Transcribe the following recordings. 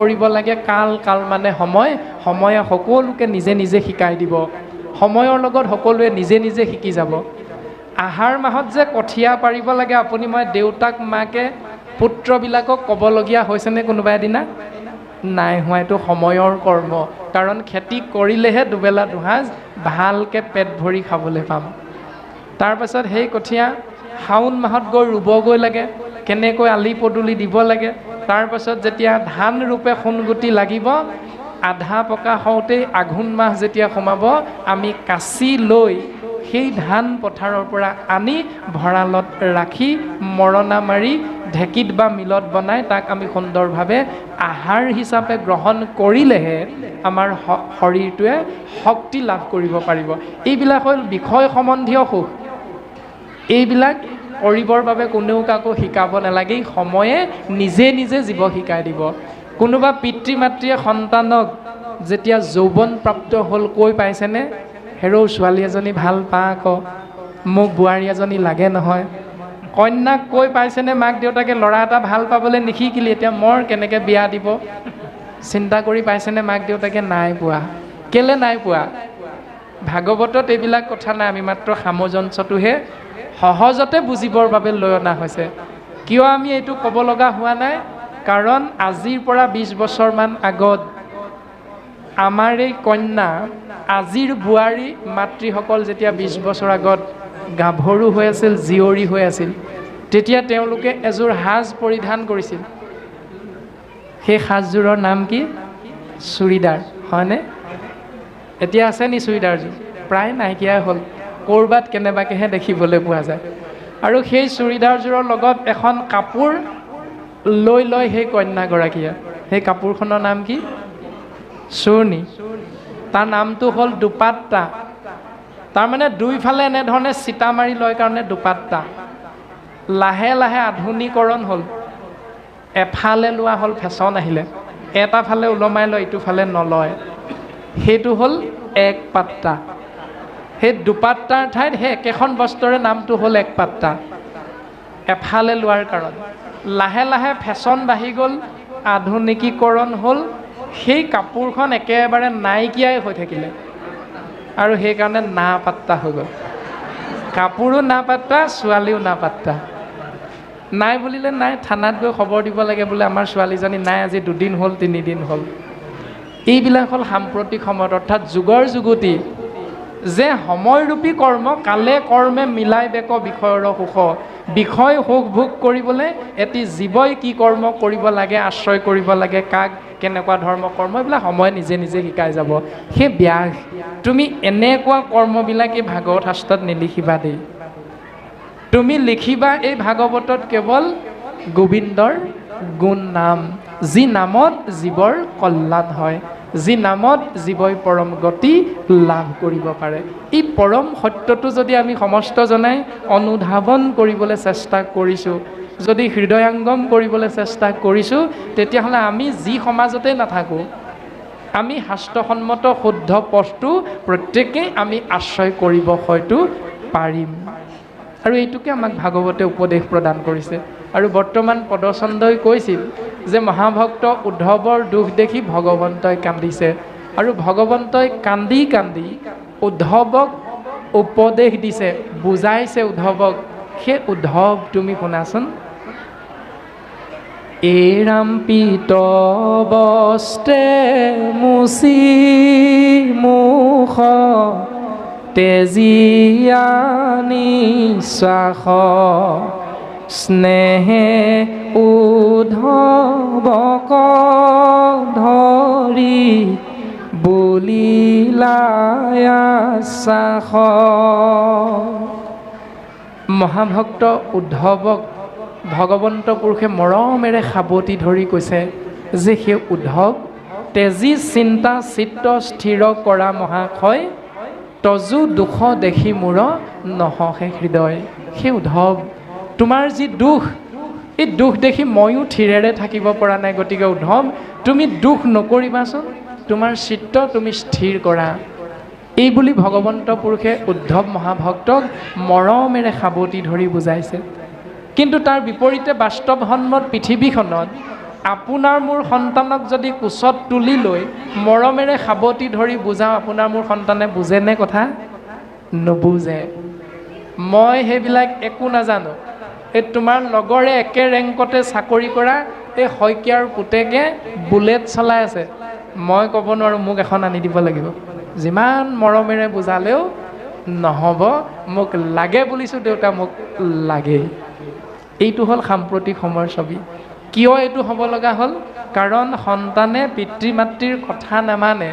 কৰিব লাগে কাল কাল মানে সময় সময়ে সকলোকে নিজে নিজে শিকাই দিব সময়ৰ লগত সকলোৱে নিজে নিজে শিকি যাব আহাৰ মাহত যে কঠিয়া পাৰিব লাগে আপুনি মই দেউতাক মাকে পুত্ৰবিলাকক ক'বলগীয়া হৈছেনে কোনোবা এদিনা নাই হোৱা এইটো সময়ৰ কৰ্ম কাৰণ খেতি কৰিলেহে দুবেলা দুসাঁজ ভালকৈ পেট ভৰি খাবলৈ পাম তাৰপাছত সেই কঠিয়া শাওণ মাহত গৈ ৰুবগৈ লাগে কেনেকৈ আলি পদূলি দিব লাগে তাৰপাছত যেতিয়া ধান ৰূপে সোণগুটি লাগিব আধা পকা হওঁতেই আঘোণ মাহ যেতিয়া সোমাব আমি কাচি লৈ সেই ধান পথাৰৰ পৰা আনি ভঁৰালত ৰাখি মৰণা মাৰি ঢেঁকীত বা মিলত বনাই তাক আমি সুন্দৰভাৱে আহাৰ হিচাপে গ্ৰহণ কৰিলেহে আমাৰ শৰীৰটোৱে শক্তি লাভ কৰিব পাৰিব এইবিলাক হ'ল বিষয় সম্বন্ধীয় সুখ এইবিলাক কৰিবৰ বাবে কোনেও কাকো শিকাব নালাগে সময়ে নিজে নিজে জীৱ শিকাই দিব কোনোবা পিতৃ মাতৃয়ে সন্তানক যেতিয়া যৌৱন প্ৰাপ্ত হ'ল কৈ পাইছেনে হেৰৌ ছোৱালী এজনী ভাল পা আকৌ মোক বোৱাৰী এজনী লাগে নহয় কন্যাক কৈ পাইছেনে মাক দেউতাকে ল'ৰা এটা ভাল পাবলৈ নিশিকিলি এতিয়া মোৰ কেনেকৈ বিয়া দিব চিন্তা কৰি পাইছেনে মাক দেউতাকে নাই পোৱা কেলে নাই পোৱা ভাগৱতত এইবিলাক কথা নাই আমি মাত্ৰ সামঞ্জস্যটোহে সহজতে বুজিবৰ বাবে লৈ অনা হৈছে কিয় আমি এইটো ক'ব লগা হোৱা নাই কাৰণ আজিৰ পৰা 20 বছৰমান আগত আমাৰ এই কন্যা আজিৰ বোৱাৰী মাতৃসকল যেতিয়া 20 বছৰ আগত গাভৰু হৈ আছিল জীয়ৰী হৈ আছিল তেতিয়া তেওঁলোকে এযোৰ সাজ পৰিধান কৰিছিল সেই সাজযোৰৰ নাম কি চুৰিদাৰ হয়নে এতিয়া আছে নি চুৰিদাৰযোৰ প্ৰায় নাইকিয়াই হ'ল ক'ৰবাত কেনেবাকৈহে দেখিবলৈ পোৱা যায় আৰু সেই চুৰিদাৰযোৰৰ লগত এখন কাপোৰ লৈ লয় সেই কন্যাগৰাকীয়ে সেই কাপোৰখনৰ নাম কি চুৰ্ণি তাৰ নামটো হ'ল দুপাট্টা তাৰমানে দুইফালে এনেধৰণে চিটা মাৰি লয় কাৰণে দুপাট্টা লাহে লাহে আধুনিকৰণ হ'ল এফালে লোৱা হ'ল ফেশ্বন আহিলে এটা ফালে ওলমাই লয় ইটো ফালে নলয় সেইটো হ'ল এক পাট্টা সেই দুপাট্টাৰ ঠাইত সেই একেখন বস্ত্ৰৰে নামটো হ'ল এক পাট্টা এফালে লোৱাৰ কাৰণ লাহে লাহে ফেশ্বন বাঢ়ি গ'ল আধুনিকীকৰণ হ'ল সেই কাপোৰখন একেবাৰে নাইকিয়াই হৈ থাকিলে আৰু সেইকাৰণে না পাত্তা হৈ গ'ল কাপোৰো না পাত্তা ছোৱালীও না পাত্তা নাই বুলিলে নাই থানাত গৈ খবৰ দিব লাগে বোলে আমাৰ ছোৱালীজনী নাই আজি 2 দিন হ'ল 3 দিন হ'ল এইবিলাক হ'ল সাম্প্ৰতিক সময়ত অৰ্থাৎ যুগৰ যুগতি যে সময়ৰূপী কৰ্ম কালে কৰ্মে মিলাই বেক বিষয়ৰ সুখ বিষয় সুখ ভোগ কৰিবলৈ এটি জীৱই কি কৰ্ম কৰিব লাগে আশ্ৰয় কৰিব লাগে কাক কেনেকুৱা ধৰ্ম কৰ্ম এইবিলাক সময় নিজে নিজে শিকাই যাব সেই ব্যাস তুমি এনেকুৱা কৰ্মবিলাক এই ভাগৱত শাস্ত্ৰত নিলিখিবা দেই তুমি লিখিবা এই ভাগৱতত কেৱল গোবিন্দৰ গুণ নাম যি নামত জীৱৰ কল্যাণ হয় যি নামত জীৱই পৰম গতি লাভ কৰিব পাৰে এই পৰম সত্যটো যদি আমি সমস্ত জনাই অনুধাৱন কৰিবলৈ চেষ্টা কৰিছোঁ যদি হৃদয়ংগম কৰিবলৈ চেষ্টা কৰিছোঁ তেতিয়াহ'লে আমি যি সমাজতে নাথাকোঁ আমি শাস্ত্ৰসন্মত শুদ্ধ পথটো প্ৰত্যেকেই আমি আশ্ৰয় কৰিব হয়তো পাৰিম আৰু এইটোকে আমাক ভাগৱতে উপদেশ প্ৰদান কৰিছে আৰু বৰ্তমান পদচন্দই কৈছিল যে মহাভক্ত উদ্ধৱৰ দুখ দেখি ভগৱন্তই কান্দিছে আৰু ভগৱন্তই কান্দি কান্দি উদ্ধৱক উপদেশ দিছে বুজাইছে উদ্ধৱক সেই উদ্ধৱ তুমি শুনাচোন এৰাম পিত বস্ত্ৰে মুচি মুখ তেজিয়ানি শ্বাস স্নেহে উদ্ধৱক ধৰি বুলিলায়াশ্বাস মহাভক্ত উদ্ধৱক ভগৱন্ত পুৰুষে মৰমেৰে সাৱটি ধৰি কৈছে যে সেই উদ্ধৱ তেজী চিন্তা চিত্ত স্থিৰ কৰা মহাশয় তজু দুখ দেখি মোৰ নহহে হৃদয় সেই উদ্ধৱ তোমাৰ যি দুখ এই দুখ দেখি ময়ো থিৰেৰে থাকিব পৰা নাই গতিকে উদ্ধৱ তুমি দুখ নকৰিবাচোন তোমাৰ চিত্ত তুমি স্থিৰ কৰা এই বুলি ভগৱন্ত পুৰুষে উদ্ধৱ মহাভক্তক মৰমেৰে সাৱটি ধৰি বুজাইছে কিন্তু তাৰ বিপৰীতে বাস্তৱসন্মত পৃথিৱীখনত আপোনাৰ মোৰ সন্তানক যদি কোচত তুলি লৈ মৰমেৰে সাৱটি ধৰি বুজাওঁ, আপোনাৰ মোৰ সন্তানে বুজেনে কথা? নুবুজে। মই সেইবিলাক একো নাজানো। এই তোমাৰ লগৰে একে ৰেংকতে চাকৰি কৰা এই শইকীয়াৰ পুতেকে বুলেট চলাই আছে, মই ক'ব নোৱাৰোঁ মোক এখন আনি দিব লাগিব। যিমান মৰমেৰে বুজালেও নহ'ব, মোক লাগে বুলিছোঁ দেউতা, মোক লাগেই। এইটো হ'ল সাম্প্ৰতিক সময়ৰ ছবি। কিয় এইটো হ'ব লগা হ'ল? কাৰণ সন্তানে পিতৃ মাতৃৰ কথা নামানে,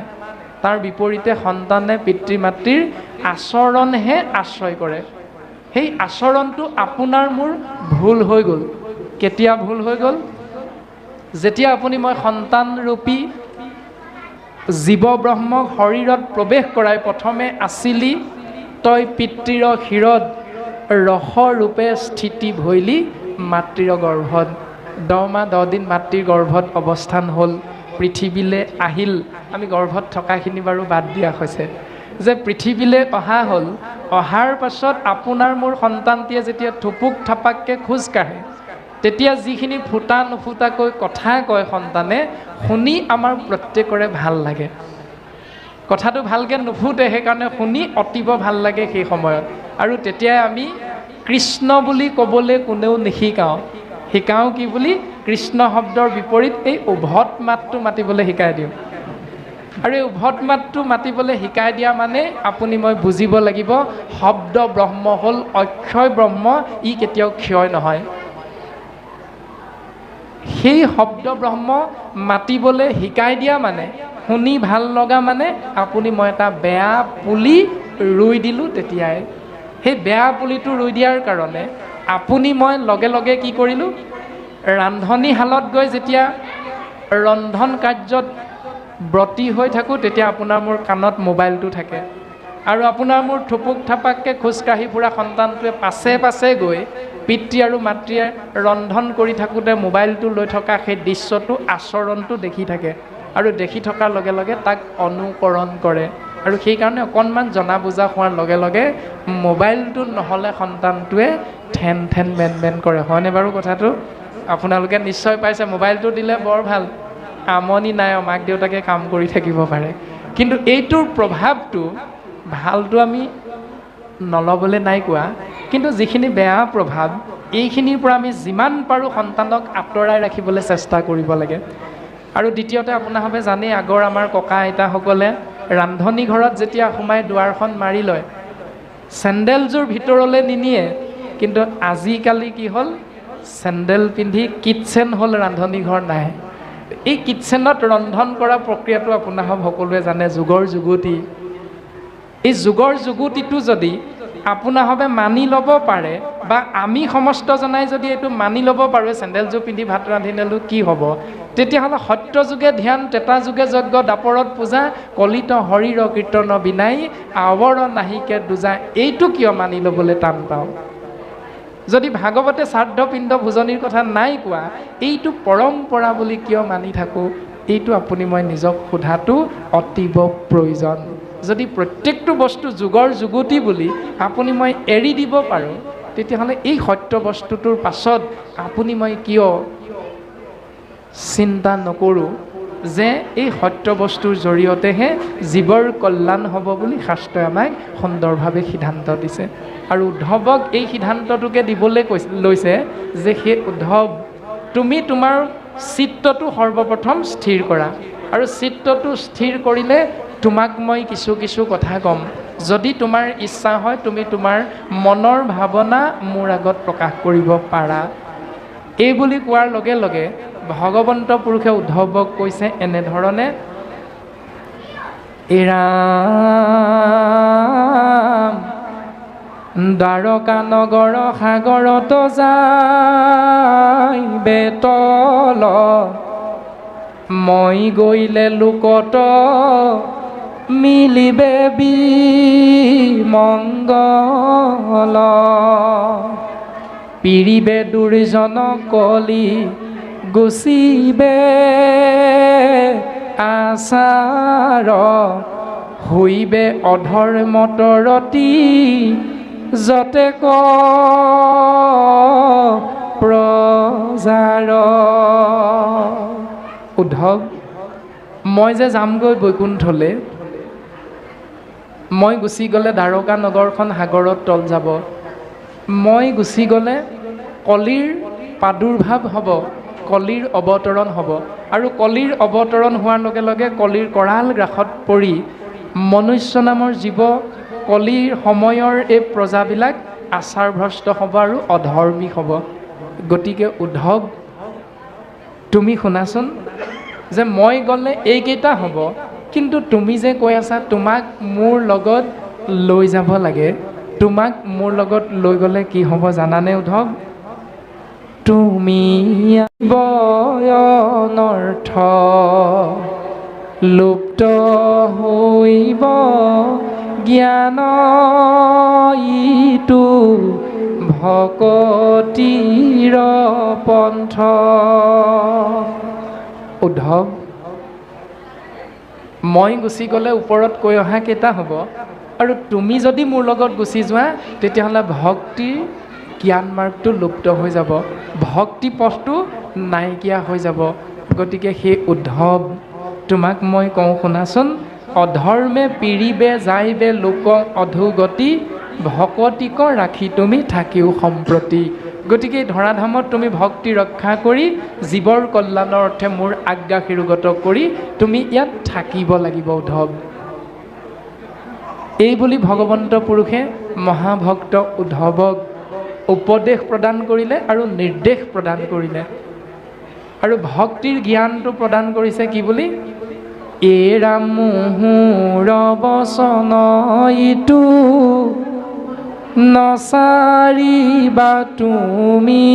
তাৰ বিপৰীতে সন্তানে পিতৃ মাতৃৰ আচৰণহে আশ্ৰয় কৰে। সেই আচৰণটো আপোনাৰ মোৰ ভুল হৈ গ'ল। কেতিয়া ভুল হৈ গ'ল? যেতিয়া আপুনি মই সন্তানৰূপী জীৱ ব্ৰহ্মক শৰীৰত প্ৰৱেশ কৰাই প্ৰথমে আছিলি তই পিতৃৰ শিৰত ৰসৰূপে স্থিতি ভৈলি মাতৃৰ গৰ্ভত। 10 মাহ 10 দিন মাতৃৰ গৰ্ভত অৱস্থান হ'ল, পৃথিৱীলৈ আহিল। আমি গৰ্ভত থকাখিনি বাৰু বাদ দিয়া হৈছে, যে পৃথিৱীলৈ অহা হ'ল। অহাৰ পাছত আপোনাৰ মোৰ সন্তানটিয়ে যেতিয়া থুপুক থাপাককৈ খোজ কাঢ়ে, তেতিয়া যিখিনি ফুটা নুফুটাকৈ কথা কয় সন্তানে, শুনি আমাৰ প্ৰত্যেকৰে ভাল লাগে। কথাটো ভালকৈ নুফুটে, সেইকাৰণে শুনি অতীব ভাল লাগে সেই সময়ত। আৰু তেতিয়াই আমি কৃষ্ণ বুলি ক'বলৈ কোনেও নিশিকাওঁ। শিকাওঁ কি বুলি? কৃষ্ণ শব্দৰ বিপৰীত এই উভত মাতটো মাতিবলৈ শিকাই দিওঁ। আৰু এই উভত মাতটো মাতিবলৈ শিকাই দিয়া মানে আপুনি মই বুজিব লাগিব, শব্দ ব্ৰহ্ম হ'ল অক্ষয় ব্ৰহ্ম, ই কেতিয়াও ক্ষয় নহয়। সেই শব্দ ব্ৰহ্ম মাতিবলৈ শিকাই দিয়া মানে, শুনি ভাল লগা মানে আপুনি মই এটা বেয়া পুলি ৰুই দিলোঁ তেতিয়াই। সেই বেয়া পুলিটো ৰুই দিয়াৰ কাৰণে আপুনি মই লগে লগে কি কৰিলোঁ? ৰান্ধনীশালত গৈ যেতিয়া ৰন্ধন কাৰ্যত ব্ৰতী হৈ থাকোঁ, তেতিয়া আপোনাৰ মোৰ কাণত মোবাইলটো থাকে। আৰু আপোনাৰ মোৰ থুপুক থাপাককৈ খোজকাঢ়ি ফুৰা সন্তানটোৱে পাছে পাছে গৈ পিতৃ আৰু মাতৃয়ে ৰন্ধন কৰি থাকোঁতে মোবাইলটো লৈ থকা সেই দৃশ্যটো, আচৰণটো দেখি থাকে। আৰু দেখি থকাৰ লগে লগে তাক অনুকৰণ কৰে। আৰু সেইকাৰণে অকণমান জনা বুজা হোৱাৰ লগে লগে মোবাইলটো নহ'লে সন্তানটোৱে ঠেন ঠেন মেন মেন কৰে। হয়নে বাৰু কথাটো? আপোনালোকে নিশ্চয় পাইছে, মোবাইলটো দিলে বৰ ভাল, আমনি নাই, মাক দেউতাকে কাম কৰি থাকিব পাৰে। কিন্তু এইটোৰ প্ৰভাৱটো, ভালটো আমি নল'বলৈ নাই কোৱা, কিন্তু যিখিনি বেয়া প্ৰভাৱ, এইখিনিৰ পৰা আমি যিমান পাৰোঁ সন্তানক আঁতৰাই ৰাখিবলৈ চেষ্টা কৰিব লাগে। আৰু দ্বিতীয়তে আপোনাৰভাৱে জানেই, আগৰ আমাৰ ককা আইতাসকলে ৰান্ধনি ঘৰত যেতিয়া সোমাই দুৱাৰখন মাৰি লয়, চেণ্ডেলযোৰ ভিতৰলৈ নিনিয়ে। কিন্তু আজিকালি কি হ'ল? চেণ্ডেল পিন্ধি কিটচেন হ'ল, ৰান্ধনি ঘৰ নাই। এই কিটচেনত ৰন্ধন কৰা প্ৰক্ৰিয়াটো আপোনাৰ সকলোৱে জানে, যুগৰ যুগতি। এই যুগৰ যুগতিটো যদি আপোনাৰভাৱে মানি ল'ব পাৰে, বা আমি সমস্তজনাই যদি এইটো মানি ল'ব পাৰোঁ, চেণ্ডেলযোৰ পিন্ধি ভাত ৰান্ধিলেনো কি হ'ব, তেতিয়াহ'লে সত্য যুগে ধ্যান, ত্ৰেতা যুগে যজ্ঞ, দাপৰত পূজা, কলিত হৰিৰ কীৰ্তন বিনাই, আৱৰ নাহিকে দুজা, এইটো কিয় মানি ল'বলৈ টান পাওঁ? যদি ভাগৱতে শ্ৰাদ্ধ পিণ্ড ভোজনীৰ কথা নাই কোৱা, এইটো পৰম্পৰা বুলি কিয় মানি থাকোঁ? এইটো আপুনি মই নিজক সোধাটো অতীৱ প্ৰয়োজন। যদি প্ৰত্যেকটো বস্তু যুগৰ যুগতি বুলি আপুনি মই এৰি দিব পাৰোঁ, তেতিয়াহ'লে এই সত্য বস্তুটোৰ পাছত আপুনি মই কিয় চিন্তা নকৰোঁ যে এই সত্য বস্তুৰ জৰিয়তেহে জীৱৰ কল্যাণ হ'ব বুলি শাস্ত্ৰই আমাক সুন্দৰভাৱে সিদ্ধান্ত দিছে। আৰু উদ্ধৱক এই সিদ্ধান্তটোকে দিবলৈ লৈছে যে সেই উদ্ধৱ, তুমি তোমাৰ চিত্তটো সৰ্বপ্ৰথম স্থিৰ কৰা। আৰু চিত্তটো স্থিৰ কৰিলে তোমাক মই কিছু কিছু কথা ক'ম। যদি তোমাৰ ইচ্ছা হয়, তুমি তোমাৰ মনৰ ভাৱনা মোৰ আগত প্ৰকাশ কৰিব পাৰা। এই বুলি কোৱাৰ লগে লগে ভগৱন্ত পুৰুষে উদ্ধৱক কৈছে এনেধৰণে, ৰাম দ্বাৰকা নগৰ সাগৰত যায় বেতল, মই গৈলে লোকত মিলিবে বিমংগল, পিৰিবে দুৰ্জন কলি গুচিবে আচাৰ, হৈবে অধৰ্মতৰতি যতে ক প্ৰজাৰ। উদ্ধৱ, মই যে যামগৈ বৈকুণ্ঠলে, মই গুচি গ'লে দ্বাৰকা নগৰখন সাগৰত তল যাব। মই গুচি গ'লে কলিৰ প্ৰাদুৰ্ভাৱ হ'ব, কলিৰ অৱতৰণ হ'ব, আৰু কলিৰ অৱতৰণ হোৱাৰ লগে লগে কলিৰ কৰাল গ্ৰাসত পৰি মনুষ্য নামৰ জীৱ, কলিৰ সময়ৰ এই প্ৰজাবিলাক আচাৰভ্ৰষ্ট হ'ব আৰু অধৰ্মী হ'ব। গতিকে উদ্ধৱ, তুমি শুনাচোন, যে মই গ'লে এইকেইটা হ'ব, কিন্তু তুমি যে কৈ আছা তোমাক মোৰ লগত লৈ যাব লাগে, তোমাক মোৰ লগত লৈ গ'লে কি হ'ব জানানে উদ্ধৱ? তুমি বয়নৰ্থ লুপ্ত হৈব জ্ঞান, ইটো ভকতিৰ পন্থ। উদ্ধৱ, মই গুচি গ'লে ওপৰত কৈ অহা কেইটা হ'ব, আৰু তুমি যদি মোৰ লগত গুচি যোৱা তেতিয়াহ'লে ভক্তিৰ জ্ঞান মাৰ্গটো লুপ্ত হৈ যাব, ভক্তি পথটো নাইকিয়া হৈ যাব। গতিকে সেই উদ্ধৱ, তোমাক মই কওঁ শুনাচোন, অধৰ্মে পিৰিবে যাইবে লোক অধোগতি, ভকতিক ৰাখি তুমি থাকিও সম্প্ৰতি। গতিকে ধৰাধামত তুমি ভক্তি ৰক্ষা কৰি জীৱৰ কল্যাণৰ অৰ্থে মোৰ আজ্ঞা শিৰোগত কৰি তুমি ইয়াত থাকিব লাগিব উদ্ধৱ। এই বুলি ভগৱন্ত পুৰুষে মহাভক্ত উদ্ধৱক উপদেশ প্ৰদান কৰিলে আৰু নিৰ্দেশ প্ৰদান কৰিলে, আৰু ভক্তিৰ জ্ঞানটো প্ৰদান কৰিছে কি বুলি? এৰা মুহুৰ বচন ইটো নচাৰিবা তুমি,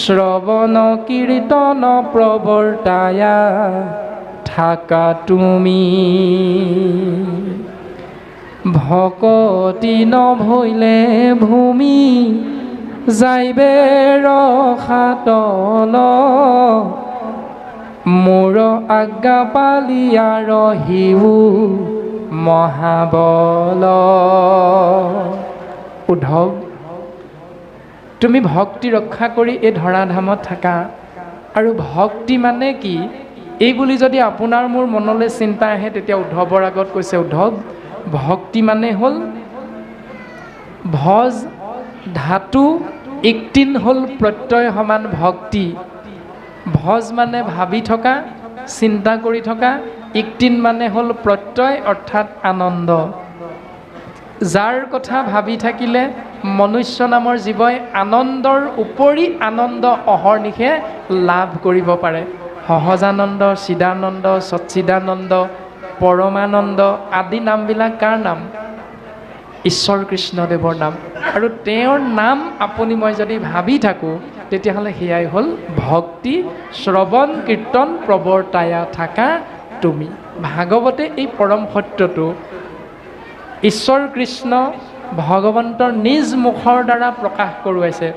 শ্ৰৱণ কীৰ্তন প্ৰৱৰ্তায়া থাকা তুমি। ভকতি নভৈলে ভূমি, যাইবে ৰসাতল, মোৰ আজ্ঞা পালিয়া ৰহিও মহাবল। উদ্ধৱ, তুমি ভক্তি ৰক্ষা কৰি এই ধৰাধামত থাকা, আৰু ভক্তি মানে কি এই বুলি যদি আপোনাৰ মোৰ মনলৈ চিন্তা আহে, তেতিয়া উদ্ধৱৰ আগত কৈছে, উদ্ধৱ, ভক্তি মানে হ'ল ভজ ধাতু ইক্তিন হ'ল প্ৰত্যয় সমান ভক্তি। ভজ মানে ভাবি থকা, চিন্তা কৰি থকা, ইক্তিন মানে হ'ল প্ৰত্যয় অৰ্থাৎ আনন্দ। যাৰ কথা ভাবি থাকিলে মনুষ্য নামৰ জীৱই আনন্দৰ উপৰি আনন্দ অহৰ্নিশে লাভ কৰিব পাৰে। সহজানন্দ, চিদানন্দ, সচ্চিদানন্দ, পৰমানন্দ আদি নামবিলাক কাৰ নাম? ঈশ্বৰ কৃষ্ণদেৱৰ নাম। আৰু তেওঁৰ নাম আপুনি মই যদি ভাবি থাকোঁ তেতিয়াহ'লে সেয়াই হ'ল ভক্তি। শ্ৰৱণ কীৰ্তন প্ৰৱৰ্তায়া থাকা তুমি। ভাগৱতে এই পৰম সত্যটো ঈশ্বৰ কৃষ্ণ ভগৱন্তৰ নিজ মুখৰ দ্বাৰা প্ৰকাশ কৰোৱাইছে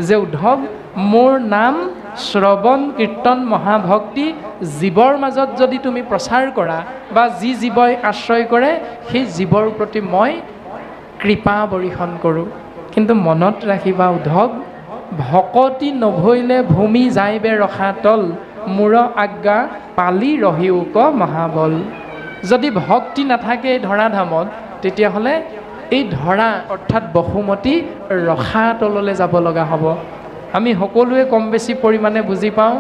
যে উদ্ধৱ, মোৰ নাম শ্ৰৱণ কীৰ্তন মহাভক্তি জীৱৰ মাজত যদি তুমি প্ৰচাৰ কৰা বা যি জীৱই আশ্ৰয় কৰে সেই জীৱৰ প্ৰতি মই কৃপা বৰ্ষণ কৰোঁ। কিন্তু মনত ৰাখিবা উদ্ধৱ, ভকতি নভৈলে ভূমি যাইবে ৰসাতল, মোৰ আজ্ঞা পালি ৰহিউক মহাবল। যদি ভক্তি নাথাকে এই ধৰাধামত তেতিয়াহ'লে এই ধৰা অৰ্থাৎ বসুমতী ৰসাতললৈ যাব লগা হ'ব। আমি সকলোৱে কম বেছি পৰিমাণে বুজি পাওঁ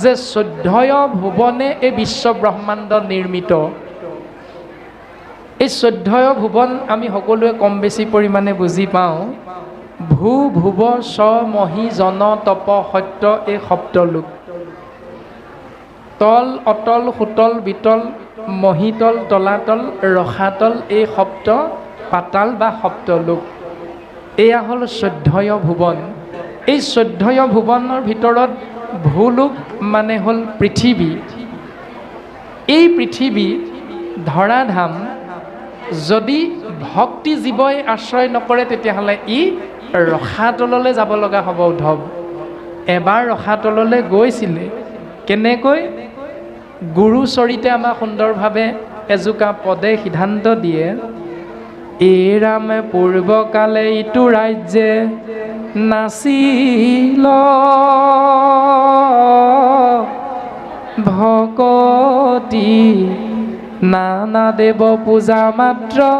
যে 14 ভুৱনে এই বিশ্ব ব্ৰহ্মাণ্ড নিৰ্মিত। এই 14 ভুৱন আমি সকলোৱে কম বেছি পৰিমাণে বুজি পাওঁ। ভূ ভুৱ স মহি জন তপ সত্য এই সপ্তলোক। তল অতল সুতল বিতল মহিতল তলাতল ৰসাতল এই সপ্ত পাতাল বা সপ্তলোক। এয়া হ'ল 14 ভুৱন। এই 14 ভুৱনৰ ভিতৰত ভূলোক মানে হ'ল পৃথিৱী। এই পৃথিৱী ধৰাধাম যদি ভক্তি জীৱই আশ্ৰয় নকৰে তেতিয়াহ'লে ই ৰসাতললৈ যাব লগা হ'ব উদ্ধৱ। এবাৰ ৰসাতললৈ গৈছিলে কেনেকৈ? গুৰু চৰিতে আমাক সুন্দৰভাৱে এজোকা পদে সিদ্ধান্ত দিয়ে, এই ৰামে পূৰ্বকালে ইটো ৰাজ্যে নাচিল ভকতি নানা দেৱ পূজা মাত্ৰ